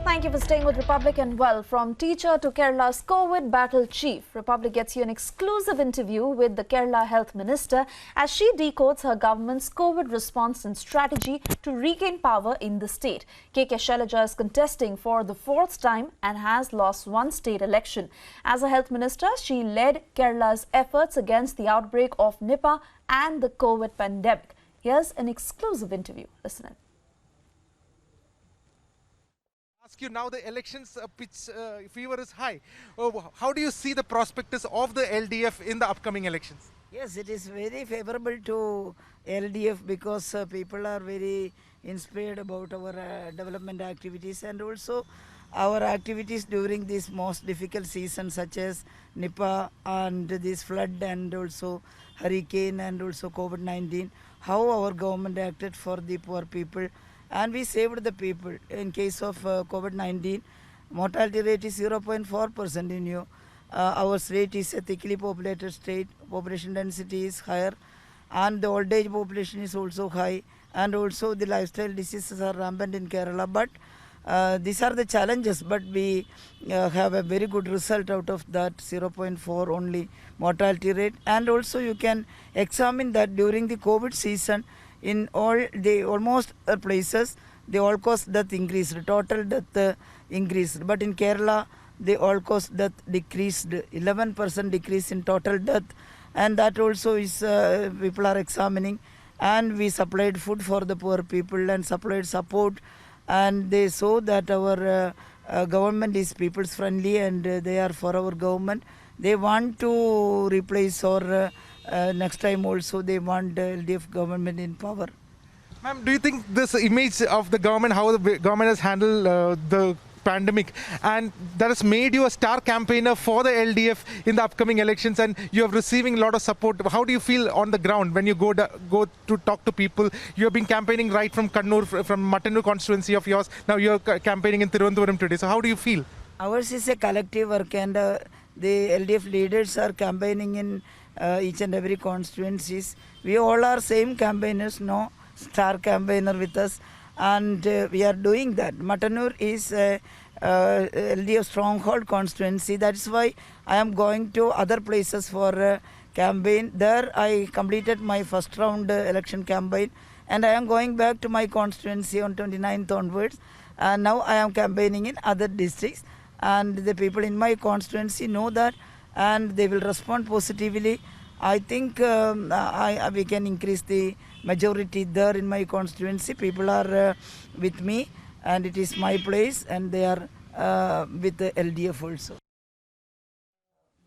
Thank you for staying with Republic. And well, from teacher to Kerala's COVID battle chief, Republic gets you an exclusive interview with the Kerala Health Minister as she decodes her government's COVID response and strategy to regain power in the state. K.K. Shailaja is contesting for the fourth time and has lost one state election. As a health minister, she led Kerala's efforts against the outbreak of Nipah and the COVID pandemic. Here's an exclusive interview. Listen in. Ask you now, the elections pitch fever is high. How do you see the prospectus of the LDF in the upcoming elections? Yes, it is very favorable to LDF because people are very inspired about our development activities and also our activities during this most difficult season such as Nipah and this flood and also hurricane and also COVID-19. How our government acted for the poor people. And we saved the people. In case of COVID-19, mortality rate is 0.4% in you. Our state is a thickly populated state. Population density is higher. And the old age population is also high. And also the lifestyle diseases are rampant in Kerala. But these are the challenges. But we have a very good result out of that 0.4 only mortality rate. And also you can examine that during the COVID season, in all the almost places, the all-cause death increased, total death increased. But in Kerala, the all-cause death decreased, 11% decrease in total death. And that also is, people are examining. And we supplied food for the poor people and supplied support. And they saw that our government is people's friendly and they are for our government. They want to replace or next time also they want LDF government in power. Ma'am, do you think this image of the government, how the government has handled the pandemic, and that has made you a star campaigner for the LDF in the upcoming elections, and you are receiving a lot of support? How do you feel on the ground when you go to talk to people? You have been campaigning right from Kannur, from Mattanur constituency of yours. Now you are campaigning in Tirunelveli today. So how do you feel? Ours is a collective work and the LDF leaders are campaigning in each and every constituencies. We all are same campaigners, no star campaigner with us, and we are doing that. Mattanur is a LDF stronghold constituency. That is why I am going to other places for campaign. There I completed my first round election campaign, and I am going back to my constituency on 29th onwards. And now I am campaigning in other districts, and the people in my constituency know that, and they will respond positively. I think we can increase the majority there in my constituency. People are with me and it is my place, and they are with the LDF also.